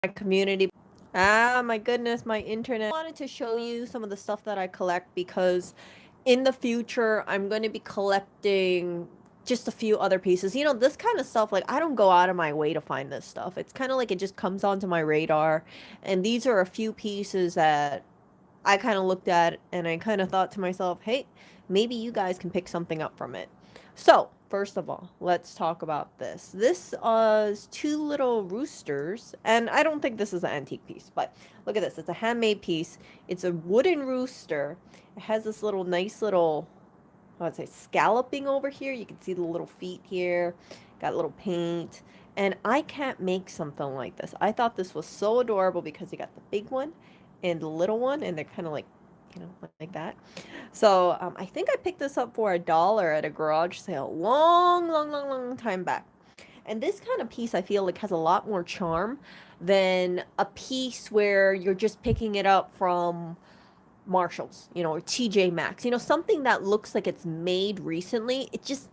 my community. Ah, my goodness, my internet. I wanted to show you some of the stuff that I collect because in the future, I'm going to be collecting just a few other pieces. You know, this kind of stuff, like, I don't go out of my way to find this stuff. It's kind of like it just comes onto my radar. And these are a few pieces that I kind of looked at and I kind of thought to myself, hey, maybe you guys can pick something up from it. So, first of all, let's talk about this. This is two little roosters, and I don't think this is an antique piece, but look at this. It's a handmade piece. It's a wooden rooster. It has this little nice little, I would say, scalloping over here. You can see the little feet here. Got a little paint. And I can't make something like this. I thought this was so adorable because you got the big one and the little one, and they're kind of like, you know, like that. So I think I picked this up for $1 at a garage sale long time back. And this kind of piece I feel like has a lot more charm than a piece where you're just picking it up from Marshalls, you know, or TJ Maxx. You know, something that looks like it's made recently. It just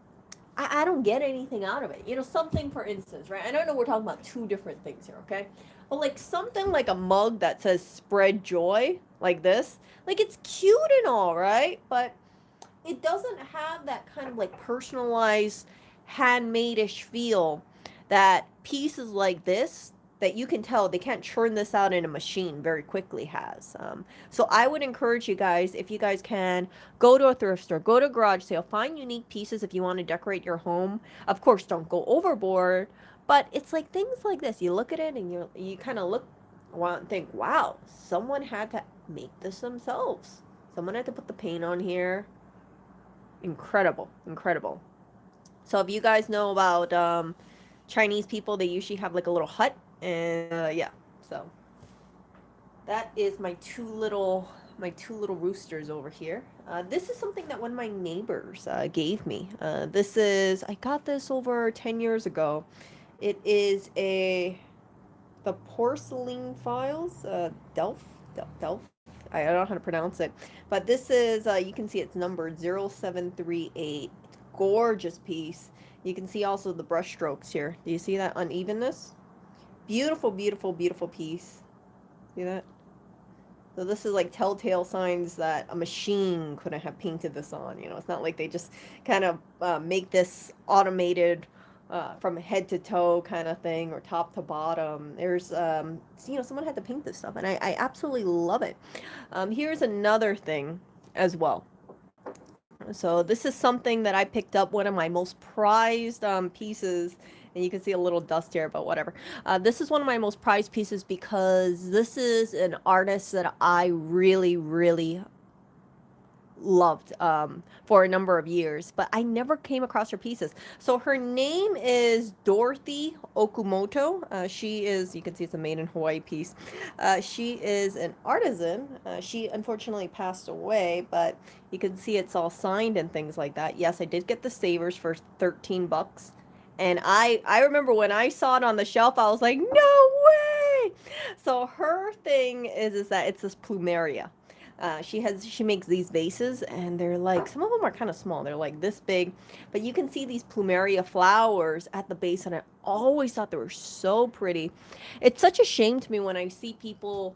I don't get anything out of it. You know, something for instance, right? I don't know we're talking about two different things here, okay? But like something like a mug that says spread joy, like this, like it's cute and all, right? But it doesn't have that kind of like personalized handmade-ish feel that pieces like this that you can tell they can't churn this out in a machine very quickly has. So I would encourage you guys, if you guys can, go to a thrift store, go to a garage sale, find unique pieces if you want to decorate your home. Of course, don't go overboard, but it's like things like this. You look at it and you kind of look and think, wow, someone had to make this themselves. Someone had to put the paint on here. Incredible, incredible. So if you guys know about Chinese people, they usually have like a little hut, and yeah. So that is my two little roosters over here. This is something that one of my neighbors gave me. I got this over 10 years ago. It is the Porcelain Files, Delph. I don't know how to pronounce it, but this is you can see it's numbered 0738. It's a gorgeous piece. You can see also the brush strokes here. Do you see that unevenness? Beautiful, beautiful, beautiful piece. See that? So this is like telltale signs that a machine couldn't have painted this on. You know, it's not like they just kind of make this automated from head to toe kind of thing or top to bottom. There's, you know, someone had to paint this stuff, and I absolutely love it. Here's another thing as well. So this is something that I picked up, one of my most prized pieces, and you can see a little dust here, but whatever. This is one of my most prized pieces because this is an artist that I really, really loved for a number of years, but I never came across her pieces. So her name is Dorothy Okumoto. She is, you can see it's a made in Hawaii piece. She is an artisan. She unfortunately passed away, but you can see it's all signed and things like that. Yes, I did get the savers for 13 bucks. And I remember when I saw it on the shelf, I was like, no way! So her thing is that it's this Plumeria. She makes these vases, and they're like, some of them are kind of small. They're like this big, but you can see these Plumeria flowers at the base, and I always thought they were so pretty. It's such a shame to me when I see people,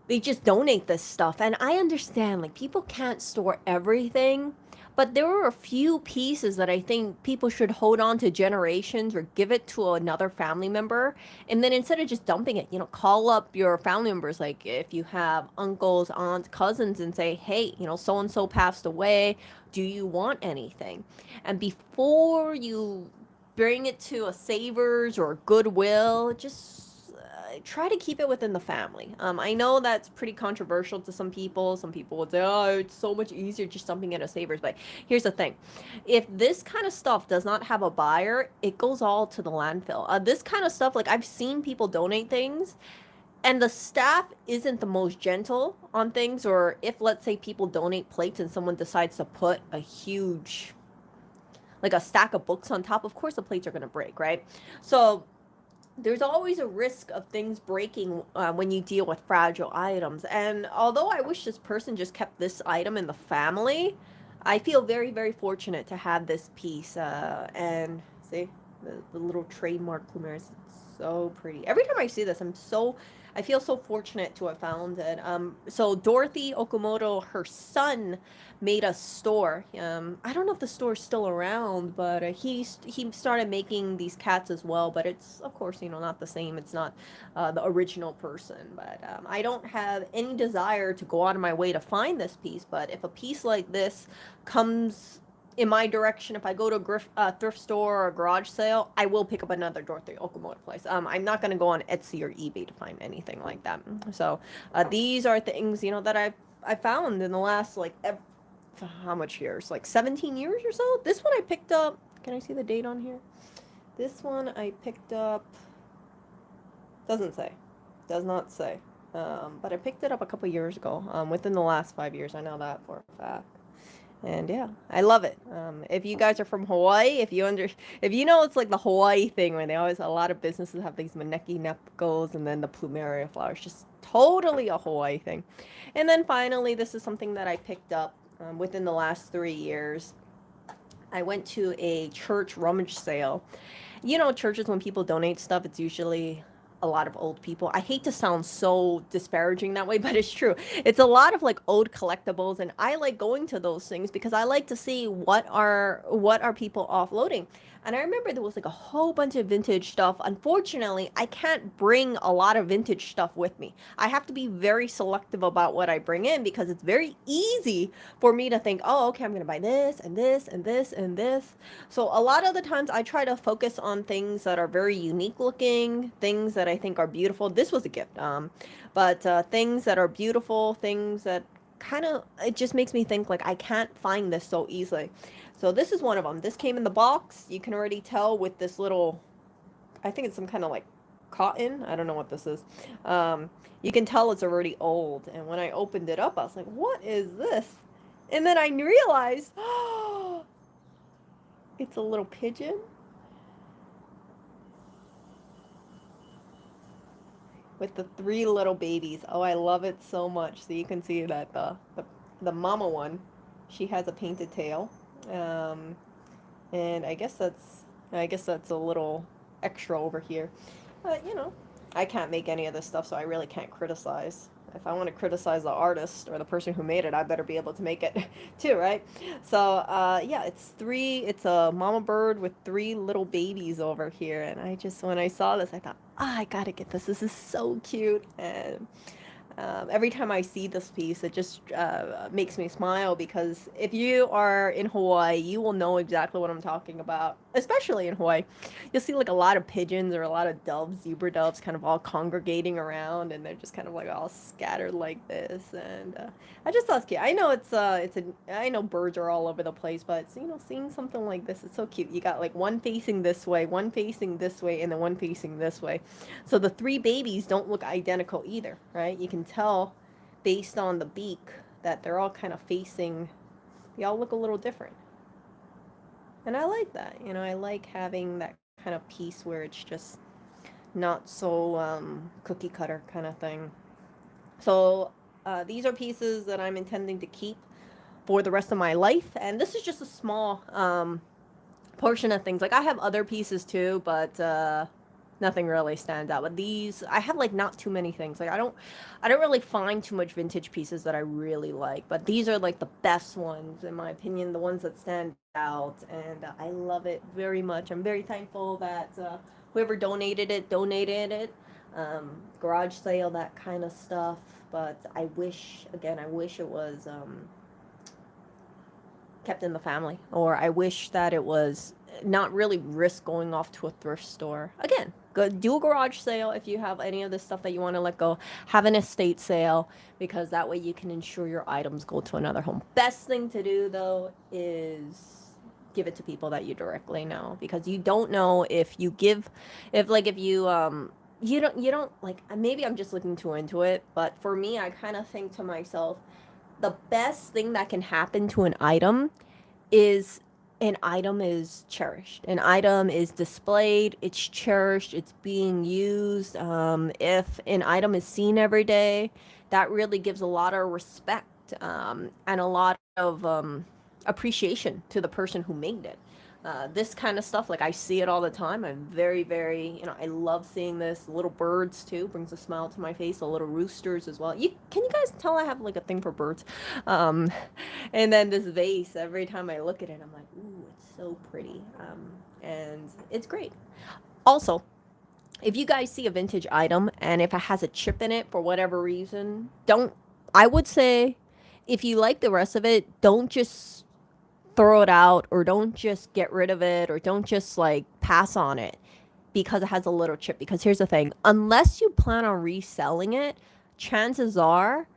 they just donate this stuff, and I understand like people can't store everything, but there were a few pieces that I think people should hold on to generations or give it to another family member. And then instead of just dumping it, you know, call up your family members, like if you have uncles, aunts, cousins, and say, hey, you know, so and so passed away, do you want anything? And before you bring it to a Savers or Goodwill, just try to keep it within the family. I know that's pretty controversial to some people. Some people would say, oh, it's so much easier just dumping it at Savers. But here's the thing. If this kind of stuff does not have a buyer, it goes all to the landfill. This kind of stuff, like I've seen people donate things, and the staff isn't the most gentle on things. Or if, let's say, people donate plates and someone decides to put a huge, like a stack of books on top, of course the plates are going to break, right? So there's always a risk of things breaking when you deal with fragile items. And although I wish this person just kept this item in the family, I feel very, very fortunate to have this piece. And see, the little trademark Plumeria. It's so pretty. Every time I see this, I feel so fortunate to have found it. So Dorothy Okamoto, her son, made a store. I don't know if the store's still around, but he started making these cats as well. But it's, of course, not the same. It's not the original person. But I don't have any desire to go out of my way to find this piece. But if a piece like this comes in my direction, if I go to a thrift store or a garage sale, I will pick up another Dorothy Okamoto place. I'm not going to go on Etsy or eBay to find anything like that. So these are things, that I found in the last, like, how much years? Like 17 years or so? This one I picked up. Can I see the date on here? This one I picked up. Doesn't say. Does not say. But I picked it up a couple years ago. Within the last 5 years. I know that for a fact. And yeah, I love it. If you guys are from Hawaii, if you know, it's like the Hawaii thing where a lot of businesses have these maneki nepkos and then the Plumeria flowers, just totally a Hawaii thing. And then finally, this is something that I picked up within the last 3 years. I went to a church rummage sale. Churches, when people donate stuff, it's usually a lot of old people. I hate to sound so disparaging that way, but it's true. It's a lot of like old collectibles, and I like going to those things because I like to see what are people offloading. And I remember there was like a whole bunch of vintage stuff. Unfortunately, I can't bring a lot of vintage stuff with me. I have to be very selective about what I bring in because it's very easy for me to think, oh, okay, I'm going to buy this and this and this and this. So a lot of the times I try to focus on things that are very unique looking, things that I think are beautiful. This was a gift. But things that are beautiful, things that it just makes me think like I can't find this so easily. So this is one of them. This came in the box. You can already tell with this little, I think it's some kind of like cotton. I don't know what this is. You can tell it's already old. And when I opened it up, I was like, what is this? And then I realized, oh, it's a little pigeon with the 3 little babies. Oh, I love it so much. So you can see that the mama one, she has a painted tail. And I guess that's a little extra over here. But, I can't make any of this stuff, so I really can't criticize. If I want to criticize the artist or the person who made it, I better be able to make it too, right? So, yeah, it's a mama bird with 3 little babies over here. And when I saw this, I thought, I gotta get this. This is so cute. And every time I see this piece, it just makes me smile because if you are in Hawaii, you will know exactly what I'm talking about, especially in Hawaii. You'll see like a lot of pigeons or a lot of doves, zebra doves, kind of all congregating around, and they're just kind of like all scattered like this. And I just thought it's cute. I know I know birds are all over the place, but seeing something like this, it's so cute. You got like one facing this way, one facing this way, and then one facing this way. So the 3 babies don't look identical either, right? You can tell based on the beak that they're all kind of facing, they all look a little different. And I like that. I like having that kind of piece where it's just not so cookie cutter kind of thing. So these are pieces that I'm intending to keep for the rest of my life. And this is just a small portion of things. Like I have other pieces too, but nothing really stands out. But these, I have like not too many things. Like I don't really find too much vintage pieces that I really like. But these are like the best ones in my opinion, the ones that stand out, and I love it very much. I'm very thankful that whoever donated it. Garage sale, that kind of stuff. But I wish it was kept in the family, or I wish that it was not really risk going off to a thrift store. Again, go do a garage sale if you have any of this stuff that you want to let go. Have an estate sale, because that way you can ensure your items go to another home. Best thing to do though is give it to people that you directly know, because you don't know if you you don't like, maybe I'm just looking too into it, but for me, I kind of think to myself, the best thing that can happen to an item is cherished. An item is displayed, it's cherished, it's being used. If an item is seen every day, that really gives a lot of respect and a lot of appreciation to the person who made it. This kind of stuff, like I see it all the time. I'm very, very, I love seeing this. Little birds too brings a smile to my face. The little roosters as well. Can you guys tell I have like a thing for birds? Um, and then this vase. Every time I look at it, I'm like, ooh, it's so pretty. And it's great. Also, if you guys see a vintage item and if it has a chip in it for whatever reason, don't. I would say, if you like the rest of it, don't just throw it out or don't just get rid of it or don't just like pass on it because it has a little chip. Because here's the thing, unless you plan on reselling it, chances are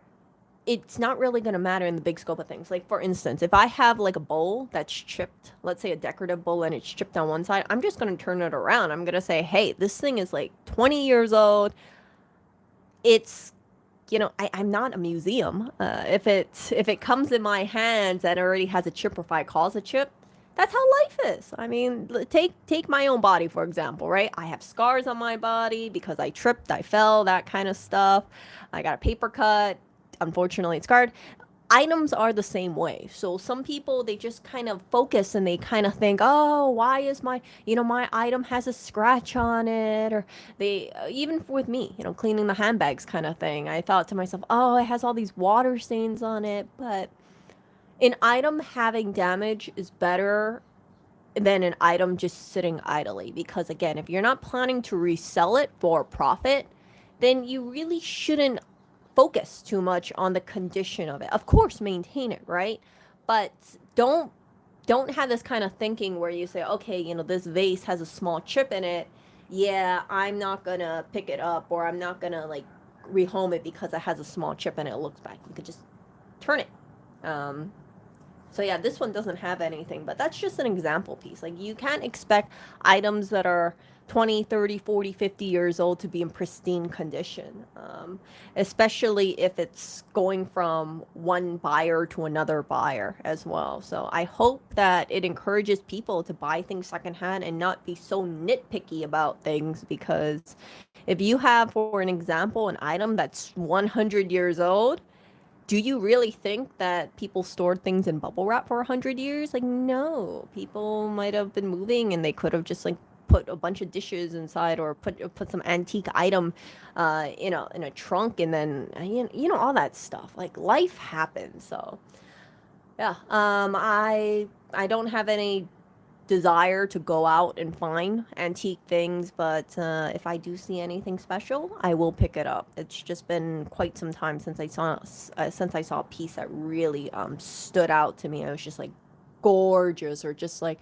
it's not really going to matter in the big scope of things. Like, for instance, if I have like a bowl that's chipped, let's say a decorative bowl, and it's chipped on one side, I'm just going to turn it around. I'm going to say, hey, this thing is like 20 years old. It's, I'm not a museum. If it comes in my hands and already has a chip, or if I cause a chip, that's how life is. I mean, take my own body for example, right? I have scars on my body because I tripped, I fell, that kind of stuff. I got a paper cut. Unfortunately, it's scarred. Items are the same way. So some people, they just kind of focus and they kind of think, oh, why is my item has a scratch on it? Or they, even with me, cleaning the handbags kind of thing, I thought to myself, oh, it has all these water stains on it. But an item having damage is better than an item just sitting idly. Because again, if you're not planning to resell it for profit, then you really shouldn't focus too much on the condition of it. Of course, maintain it, right? But don't have this kind of thinking where you say, okay, this vase has a small chip in it. Yeah, I'm not gonna pick it up, or I'm not gonna like rehome it because it has a small chip and it looks bad. You could just turn it. Um, so yeah, this one doesn't have anything, but that's just an example piece. Like, you can't expect items that are 20, 30, 40, 50 years old to be in pristine condition, especially if it's going from one buyer to another buyer as well. So I hope that it encourages people to buy things secondhand and not be so nitpicky about things, because if you have, for an example, an item that's 100 years old, do you really think that people stored things in bubble wrap for 100 years? Like, no. People might have been moving and they could have just like put a bunch of dishes inside, or put some antique item in a trunk, and then all that stuff. Like, life happens. So yeah, I don't have any desire to go out and find antique things, but if I do see anything special, I will pick it up. It's just been quite some time since I saw a piece that really stood out to me. It was just like gorgeous, or just like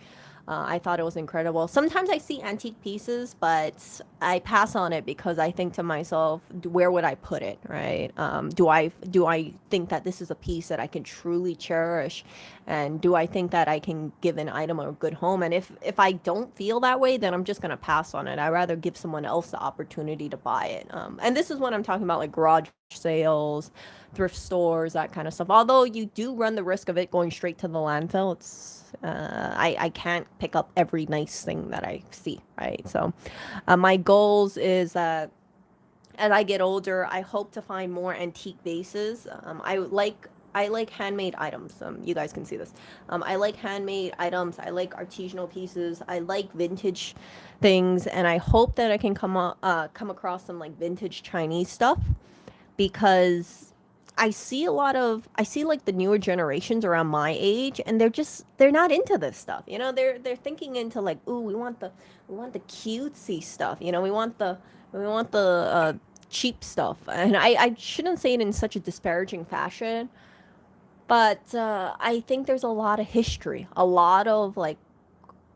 I thought it was incredible. Sometimes I see antique pieces, but I pass on it because I think to myself, where would I put it, right? Do I think that this is a piece that I can truly cherish, and do I think that I can give an item a good home? And if I don't feel that way, then I'm just gonna pass on it. I'd rather give someone else the opportunity to buy it. And this is what I'm talking about, like garage sales, thrift stores, that kind of stuff. Although you do run the risk of it going straight to the landfill, I can't pick up every nice thing that I see, right? So my goals is that as I get older, I hope to find more antique vases. I like handmade items. You guys can see this. I like handmade items. I like artisanal pieces. I like vintage things, and I hope that I can come across some like vintage Chinese stuff, because I see like the newer generations around my age, and they're not into this stuff. They're thinking into like, ooh, we want the cutesy stuff. We want the cheap stuff. And I shouldn't say it in such a disparaging fashion, but I think there's a lot of history, a lot of like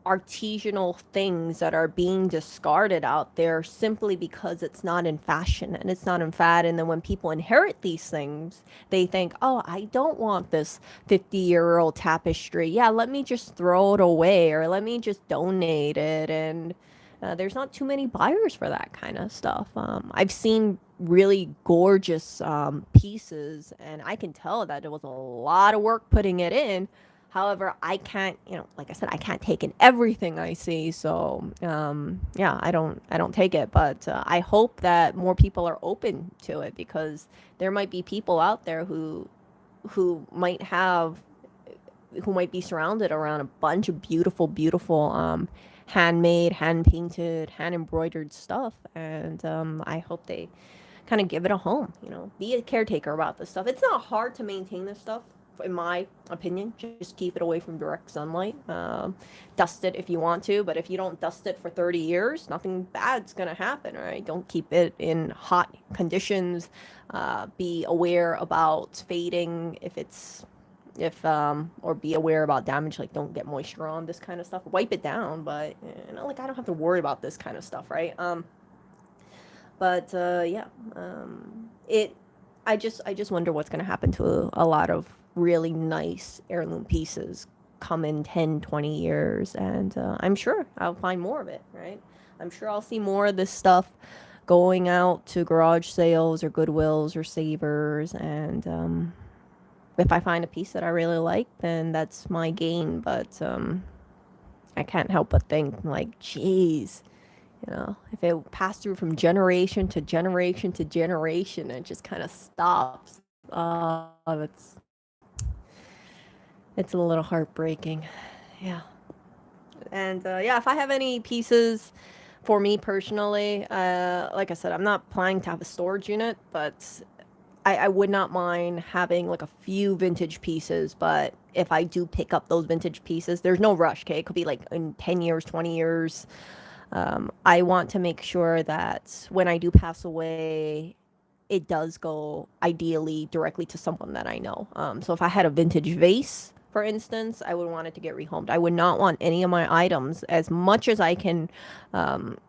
artisanal things that are being discarded out there simply because it's not in fashion and it's not in fad. And then when people inherit these things, they think, oh, I don't want this 50-year-old tapestry. Yeah, let me just throw it away, or let me just donate it. And there's not too many buyers for that kind of stuff. I've seen really gorgeous pieces, and I can tell that it was a lot of work putting it in. However, I can't, like I said, I can't take in everything I see. So, yeah, I don't take it. But I hope that more people are open to it, because there might be people out there who might have who might be surrounded around a bunch of beautiful, beautiful handmade, hand painted, hand embroidered stuff, and I hope they kind of give it a home. You know, be a caretaker about this stuff. It's not hard to maintain this stuff, in my opinion. Just keep it away from direct sunlight. Dust it if you want to, but if you don't dust it for 30 years, nothing bad's gonna happen, right? Don't keep it in hot conditions. Be aware about fading if it's if or be aware about damage, like don't get moisture on this kind of stuff. Wipe it down, but you know, like I don't have to worry about this kind of stuff, right? But yeah, it. I just wonder what's gonna happen to a lot of really nice heirloom pieces come in 10, 20 years, and I'm sure I'll find more of it, right? I'm sure I'll see more of this stuff going out to garage sales or Goodwills or Savers, and if I find a piece that I really like, then that's my gain. But I can't help but think, like, geez, you know, if it passed through from generation to generation to generation, it just kind of stops. It's a little heartbreaking. Yeah. And yeah, if I have any pieces for me personally, like I said, I'm not planning to have a storage unit, but I would not mind having like a few vintage pieces. But if I do pick up those vintage pieces, there's no rush, okay? It could be like in 10 years, 20 years. I want to make sure that when I do pass away, it does go ideally directly to someone that I know. So if I had a vintage vase, for instance, I would want it to get rehomed. I would not want any of my items, as much as I can avoid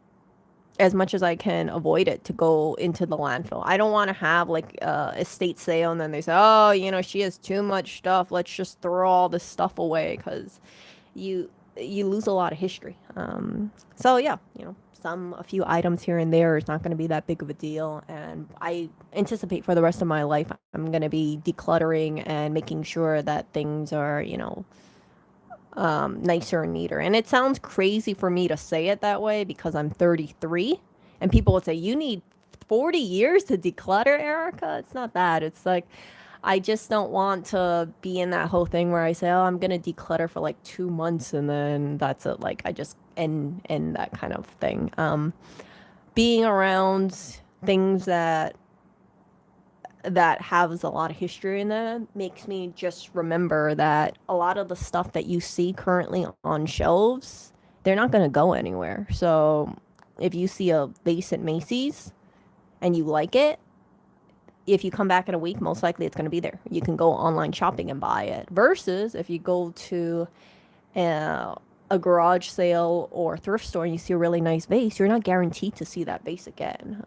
it, to go into the landfill. I don't want to have like a estate sale and then they say, oh, you know, she has too much stuff. Let's just throw all this stuff away, because you you lose a lot of history. So yeah, you know, a few items here and there is not going to be that big of a deal. And I anticipate for the rest of my life, I'm going to be decluttering and making sure that things are, you know, nicer and neater. And it sounds crazy for me to say it that way because I'm 33, and people would say, you need 40 years to declutter, Erica. It's not that. It's like, I just don't want to be in that whole thing where I say, oh, I'm going to declutter for like 2 months and then that's it. Like, I just end that kind of thing. Being around things that has a lot of history in them makes me just remember that a lot of the stuff that you see currently on shelves, they're not going to go anywhere. So if you see a vase at Macy's and you like it, if you come back in a week, most likely it's going to be there. You can go online shopping and buy it. Versus if you go to a garage sale or thrift store and you see a really nice vase, you're not guaranteed to see that vase again.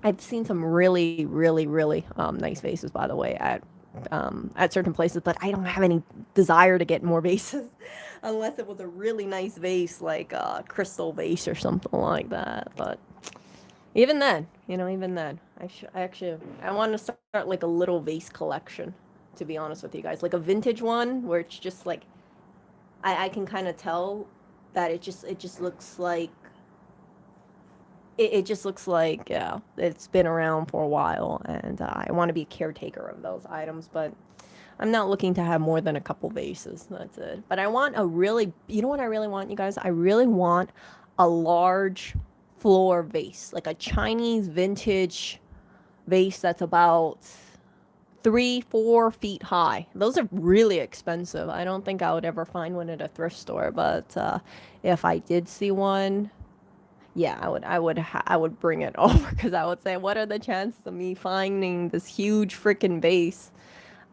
I've seen some really, really, really nice vases, by the way, at certain places, but I don't have any desire to get more vases unless it was a really nice vase, like a crystal vase or something like that. But even then, you know, even then, I want to start like a little vase collection, to be honest with you guys, like a vintage one where it's just like I can kind of tell that it just looks like it just looks like, yeah, it's been around for a while, and I want to be a caretaker of those items, but I'm not looking to have more than a couple vases. That's it. But I want a really, you know what I really want, you guys? I really want a large floor vase, like a Chinese vintage vase that's about 3-4 feet high. Those are really expensive. I don't think I would ever find one at a thrift store, but if I did see one, yeah, I would bring it over, because I would say, what are the chances of me finding this huge freaking vase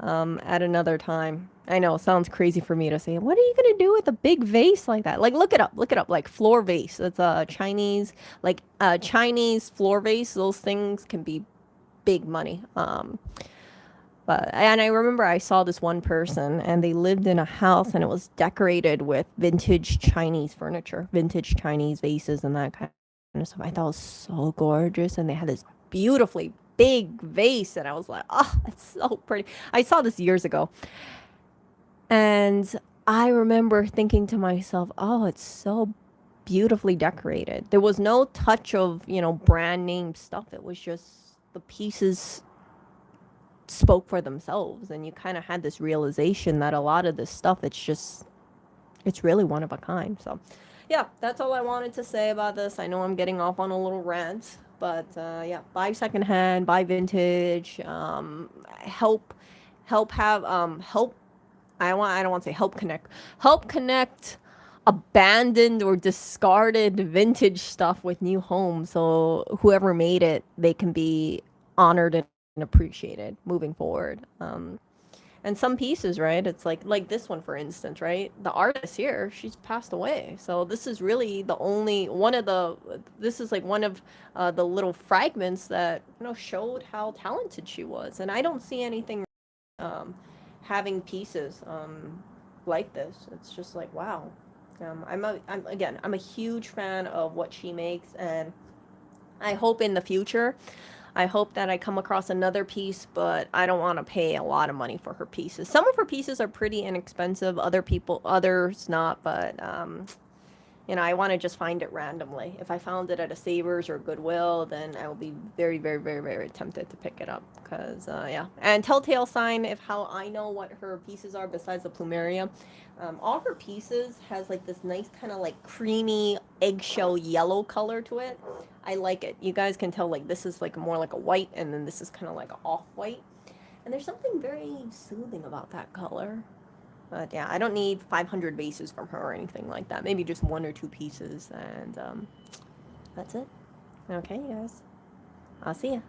at another time? I know it sounds crazy for me to say. What are you gonna do with a big vase like that? Like, look it up. Like, floor vase. It's a Chinese, like Chinese floor vase. Those things can be big money. And I remember I saw this one person, and they lived in a house, and it was decorated with vintage Chinese furniture, vintage Chinese vases, and that kind of stuff. I thought it was so gorgeous, and they had this beautifully big vase, and I was like, oh, it's so pretty. I saw this years ago, and I remember thinking to myself, oh, it's so beautifully decorated. There was no touch of, you know, brand name stuff. It was just the pieces spoke for themselves, and you kind of had this realization that a lot of this stuff, it's really one of a kind. So yeah, that's all I wanted to say about this. I know I'm getting off on a little rant, but yeah, buy secondhand, buy vintage, help have help I don't want to say help connect abandoned or discarded vintage stuff with new homes, so whoever made it, they can be honored and appreciated moving forward. And some pieces, right? It's like this one, for instance, right? The artist here, she's passed away. So this is really the only one of the. This is like one of the little fragments that showed how talented she was. And I don't see anything um, having pieces like this. It's just like wow. I'm a huge fan of what she makes, and I hope in the future I hope that I come across another piece, but I don't want to pay a lot of money for her pieces. Some of her pieces are pretty inexpensive, others not, but I want to just find it randomly. If I found it at a Savers or Goodwill, then I will be very, very, very, very tempted to pick it up. Because, yeah. And telltale sign of how I know what her pieces are besides the Plumeria. All her pieces has like this nice kind of like creamy eggshell yellow color to it. I like it. You guys can tell like this is like more like a white, and then this is kind of like an off-white. And there's something very soothing about that color. But yeah, I don't need 500 vases from her or anything like that. Maybe just one or two pieces, and that's it. Okay, you guys. I'll see ya.